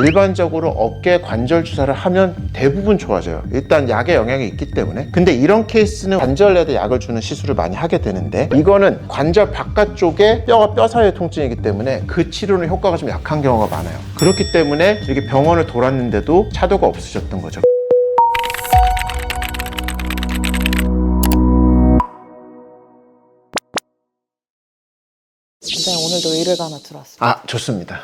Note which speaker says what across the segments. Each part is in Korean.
Speaker 1: 일반적으로 어깨 관절 주사를 하면 대부분 좋아져요. 일단 약의 영향이 있기 때문에. 근데 이런 케이스는 관절에다 약을 주는 시술을 많이 하게 되는데, 이거는 관절 바깥쪽에 뼈와 뼈 사이의 통증이기 때문에 그 치료는 효과가 좀 약한 경우가 많아요. 그렇기 때문에 이렇게 병원을 돌았는데도 차도가 없으셨던 거죠.
Speaker 2: 원장님, 오늘도 의뢰가 하나 들어왔습니다.
Speaker 1: 아, 좋습니다.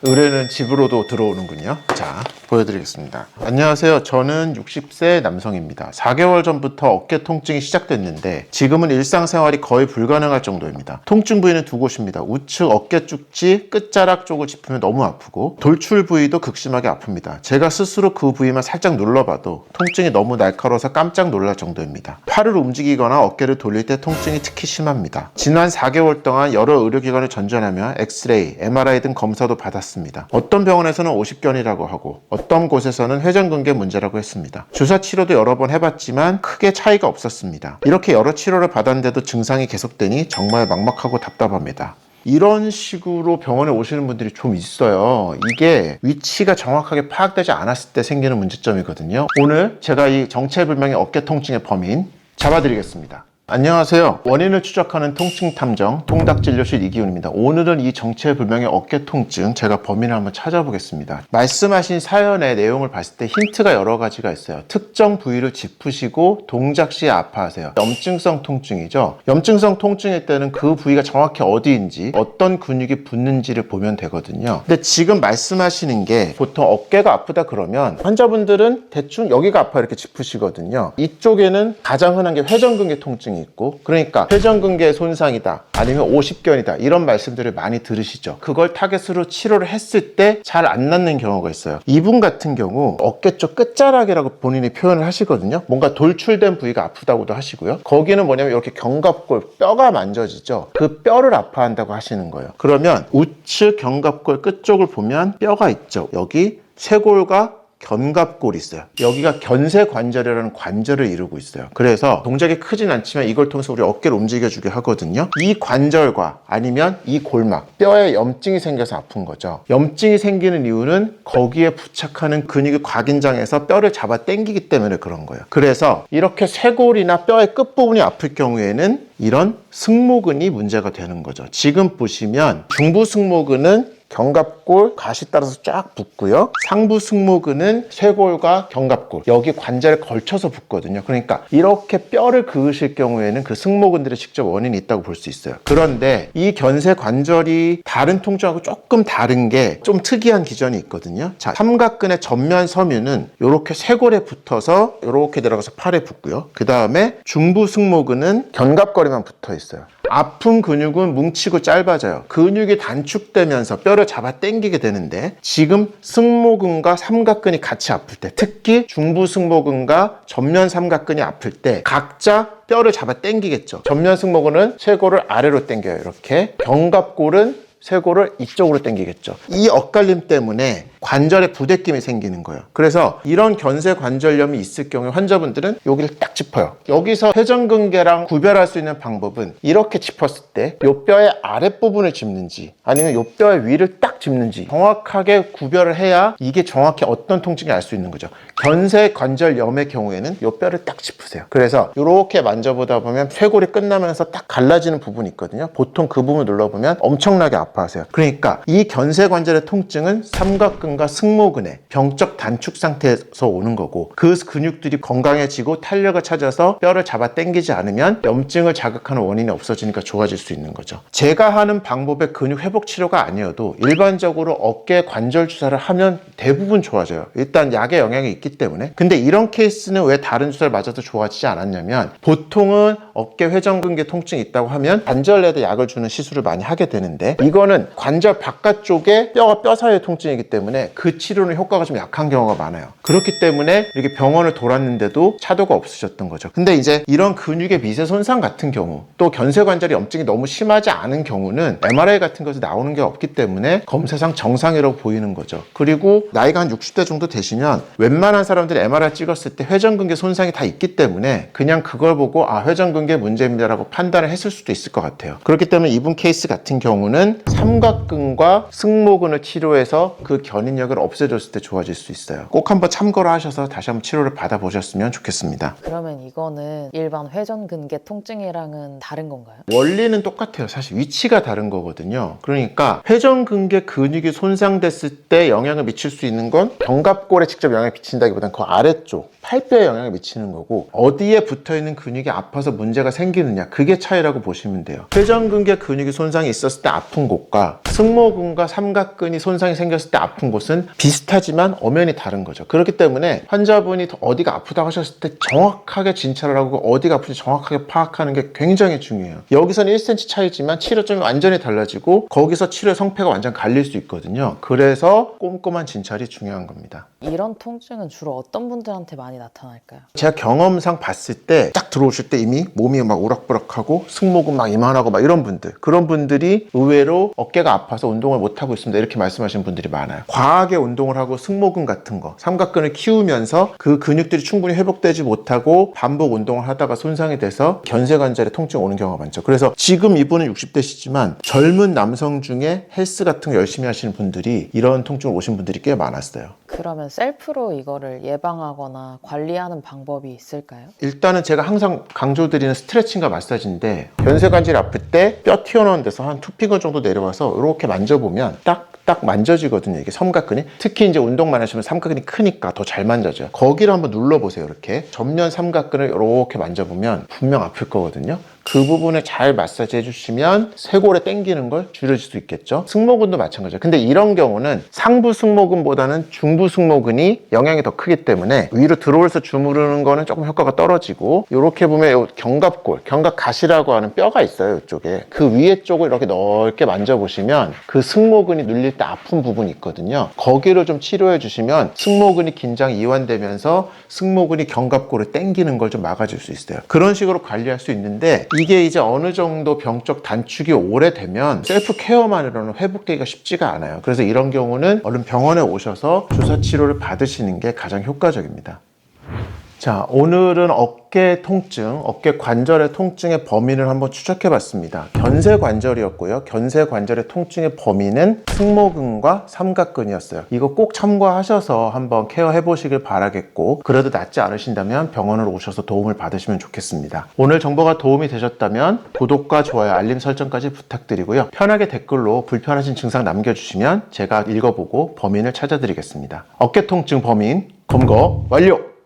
Speaker 1: 의뢰는 집으로도 들어오는군요. 자, 보여드리겠습니다. 안녕하세요. 저는 60세 남성입니다. 4개월 전부터 어깨 통증이 시작됐는데 지금은 일상생활이 거의 불가능할 정도입니다. 통증 부위는 두 곳입니다. 우측 어깨 쪽지 끝자락 쪽을 짚으면 너무 아프고 돌출 부위도 극심하게 아픕니다. 제가 스스로 그 부위만 살짝 눌러봐도 통증이 너무 날카로워서 깜짝 놀랄 정도입니다. 팔을 움직이거나 어깨를 돌릴 때 통증이 특히 심합니다. 지난 4개월 동안 여러 의료기관을 전전하며 엑스레이, MRI 등 검사도 받았습니다. 어떤 병원에서는 50견이라고 하고 어떤 곳에서는 회전근개 문제라고 했습니다. 주사 치료도 여러 번 해봤지만 크게 차이가 없었습니다. 이렇게 여러 치료를 받았는데도 증상이 계속되니 정말 막막하고 답답합니다. 이런 식으로 병원에 오시는 분들이 좀 있어요. 이게 위치가 정확하게 파악되지 않았을 때 생기는 문제점이거든요. 오늘 제가 이 정체불명의 어깨 통증의 범인 잡아드리겠습니다. 안녕하세요. 원인을 추적하는 통증탐정 통닥진료실 이기훈입니다. 오늘은 이 정체불명의 어깨 통증, 제가 범인을 한번 찾아보겠습니다. 말씀하신 사연의 내용을 봤을 때 힌트가 여러 가지가 있어요. 특정 부위를 짚으시고 동작 시에 아파하세요. 염증성 통증이죠. 염증성 통증일 때는 그 부위가 정확히 어디인지, 어떤 근육이 붙는지를 보면 되거든요. 근데 지금 말씀하시는 게 보통 어깨가 아프다 그러면 환자분들은 대충 여기가 아파 이렇게 짚으시거든요. 이쪽에는 가장 흔한 게 회전근개 통증이 있고, 그러니까 회전근개 손상이다, 아니면 50견이다, 이런 말씀들을 많이 들으시죠. 그걸 타겟으로 치료를 했을 때 잘 안 낫는 경우가 있어요. 이분 같은 경우 어깨 쪽 끝자락이라고 본인이 표현을 하시거든요. 뭔가 돌출된 부위가 아프다고도 하시고요. 거기는 뭐냐면 이렇게 견갑골, 뼈가 만져지죠. 그 뼈를 아파한다고 하시는 거예요. 그러면 우측 견갑골 끝쪽을 보면 뼈가 있죠. 여기 쇄골과 견갑골이 있어요. 여기가 견쇄관절이라는 관절을 이루고 있어요. 그래서 동작이 크진 않지만 이걸 통해서 우리 어깨를 움직여주게 하거든요. 이 관절과 아니면 이 골막, 뼈에 염증이 생겨서 아픈 거죠. 염증이 생기는 이유는 거기에 부착하는 근육이 곽인장해서 뼈를 잡아 당기기 때문에 그런 거예요. 그래서 이렇게 쇄골이나 뼈의 끝부분이 아플 경우에는 이런 승모근이 문제가 되는 거죠. 지금 보시면 중부 승모근은 견갑골 가시 따라서 쫙 붙고요. 상부 승모근은 쇄골과 견갑골, 여기 관절에 걸쳐서 붙거든요. 그러니까 이렇게 뼈를 그으실 경우에는 그 승모근들에 직접 원인이 있다고 볼 수 있어요. 그런데 이 견쇄 관절이 다른 통증하고 조금 다른 게 좀 특이한 기전이 있거든요. 자, 삼각근의 전면 섬유는 이렇게 쇄골에 붙어서 이렇게 들어가서 팔에 붙고요. 그 다음에 중부 승모근은 견갑골에만 붙어 있어요. 아픈 근육은 뭉치고 짧아져요. 근육이 단축되면서 뼈를 잡아 당기게 되는데, 지금 승모근과 삼각근이 같이 아플 때, 특히 중부 승모근과 전면 삼각근이 아플 때 각자 뼈를 잡아 당기겠죠. 전면 승모근은 쇄골을 아래로 당겨요. 이렇게. 견갑골은 쇄골을 이쪽으로 당기겠죠. 이 엇갈림 때문에 관절에 부대낌이 생기는 거예요. 그래서 이런 견쇄관절염이 있을 경우에 환자분들은 여기를 딱 짚어요. 여기서 회전근개랑 구별할 수 있는 방법은 이렇게 짚었을 때 이 뼈의 아랫부분을 짚는지 아니면 이 뼈의 위를 딱 짚는지 정확하게 구별을 해야 이게 정확히 어떤 통증인지 알 수 있는 거죠. 견쇄관절염의 경우에는 이 뼈를 딱 짚으세요. 그래서 이렇게 만져보다 보면 쇄골이 끝나면서 딱 갈라지는 부분이 있거든요. 보통 그 부분을 눌러보면 엄청나게 아파하세요. 그러니까 이 견쇄관절의 통증은 삼각근과 승모근의 병적 단축 상태에서 오는 거고, 그 근육들이 건강해지고 탄력을 찾아서 뼈를 잡아 당기지 않으면 염증을 자극하는 원인이 없어지니까 좋아질 수 있는 거죠. 제가 하는 방법의 근육 회복 치료가 아니어도 일반적으로 어깨 관절 주사를 하면 대부분 좋아져요. 일단 약의 영향이 있기 때문에. 근데 이런 케이스는 왜 다른 주사를 맞아도 좋아지지 않았냐면, 보통은 어깨 회전근개 통증이 있다고 하면 관절에다 약을 주는 시술을 많이 하게 되는데, 이거는 관절 바깥쪽에 뼈와 뼈 사이의 통증이기 때문에 그 치료는 효과가 좀 약한 경우가 많아요. 그렇기 때문에 이렇게 병원을 돌았는데도 차도가 없으셨던 거죠. 근데 이제 이런 근육의 미세 손상 같은 경우, 또 견쇄관절이 염증이 너무 심하지 않은 경우는 MRI 같은 것이 나오는 게 없기 때문에 검사상 정상이라고 보이는 거죠. 그리고 나이가 한 60대 정도 되시면 웬만한 사람들이 MRI 찍었을 때 회전근개 손상이 다 있기 때문에 그냥 그걸 보고 아, 회전근개 문제입니다라고 판단을 했을 수도 있을 것 같아요. 그렇기 때문에 이분 케이스 같은 경우는 삼각근과 승모근을 치료해서 그 견 원인력을 없애줬을 때 좋아질 수 있어요. 꼭 한번 참고를 하셔서 다시 한번 치료를 받아보셨으면 좋겠습니다.
Speaker 2: 그러면 이거는 일반 회전근개 통증이랑은 다른 건가요?
Speaker 1: 원리는 똑같아요. 사실 위치가 다른 거거든요. 그러니까 회전근개 근육이 손상됐을 때 영향을 미칠 수 있는 건 견갑골에 직접 영향을 미친다기보다는 그 아래쪽 팔뼈에 영향을 미치는 거고, 어디에 붙어있는 근육이 아파서 문제가 생기느냐, 그게 차이라고 보시면 돼요. 회전근개 근육이 손상이 있었을 때 아픈 곳과 승모근과 삼각근이 손상이 생겼을 때 아픈 곳은 비슷하지만 엄연히 다른 거죠. 그렇기 때문에 환자분이 어디가 아프다고 하셨을 때 정확하게 진찰을 하고 어디가 아픈지 정확하게 파악하는 게 굉장히 중요해요. 여기서는 1cm 차이지만 치료점이 완전히 달라지고 거기서 치료의 성패가 완전 갈릴 수 있거든요. 그래서 꼼꼼한 진찰이 중요한 겁니다.
Speaker 2: 이런 통증은 주로 어떤 분들한테 많이 나타날까요?
Speaker 1: 제가 경험상 봤을 때 딱 들어오실 때 이미 몸이 막 우락부락하고 승모근 막 이만하고 막 이런 분들, 그런 분들이 의외로 어깨가 아파서 운동을 못하고 있습니다 이렇게 말씀하시는 분들이 많아요. 과하게 운동을 하고 승모근 같은 거, 삼각근을 키우면서 그 근육들이 충분히 회복되지 못하고 반복 운동을 하다가 손상이 돼서 견쇄관절에 통증이 오는 경우가 많죠. 그래서 지금 이분은 60대시지만 젊은 남성 중에 헬스 같은 거 열심히 하시는 분들이 이런 통증을 오신 분들이 꽤 많았어요.
Speaker 2: 그러면 셀프로 이거를 예방하거나 관리하는 방법이 있을까요?
Speaker 1: 일단은 제가 항상 강조드리는 스트레칭과 마사지인데, 견쇄관절이 아플 때 뼈 튀어나온 데서 한 2피거 정도 내려와서 이렇게 만져보면 딱 만져지거든요. 이게 삼각근이. 특히 이제 운동만 하시면 삼각근이 크니까 더 잘 만져져요. 거기를 한번 눌러보세요. 이렇게 전면 삼각근을 이렇게 만져보면 분명 아플 거거든요. 그 부분을 잘 마사지 해주시면 쇄골에 당기는 걸 줄여줄 수 있겠죠. 승모근도 마찬가지예요. 근데 이런 경우는 상부 승모근보다는 중부 승모근이 영향이 더 크기 때문에 위로 들어올서 주무르는 거는 조금 효과가 떨어지고, 이렇게 보면 요 견갑골, 견갑가시라고 하는 뼈가 있어요. 이쪽에. 그 위에 쪽을 이렇게 넓게 만져보시면 그 승모근이 눌릴 때 아픈 부분이 있거든요. 거기를 좀 치료해 주시면 승모근이 긴장이 이완되면서 승모근이 견갑골을 당기는 걸 좀 막아줄 수 있어요. 그런 식으로 관리할 수 있는데, 이게 이제 어느 정도 병적 단축이 오래되면 셀프 케어만으로는 회복되기가 쉽지가 않아요. 그래서 이런 경우는 얼른 병원에 오셔서 주사 치료를 받으시는 게 가장 효과적입니다. 자, 오늘은 어깨 통증, 어깨 관절의 통증의 범인을 한번 추적해 봤습니다. 견쇄관절이었고요. 견쇄관절의 통증의 범인은 승모근과 삼각근이었어요. 이거 꼭 참고하셔서 한번 케어해 보시길 바라겠고, 그래도 낫지 않으신다면 병원으로 오셔서 도움을 받으시면 좋겠습니다. 오늘 정보가 도움이 되셨다면 구독과 좋아요, 알림 설정까지 부탁드리고요. 편하게 댓글로 불편하신 증상 남겨주시면 제가 읽어보고 범인을 찾아드리겠습니다. 어깨 통증 범인 검거 완료!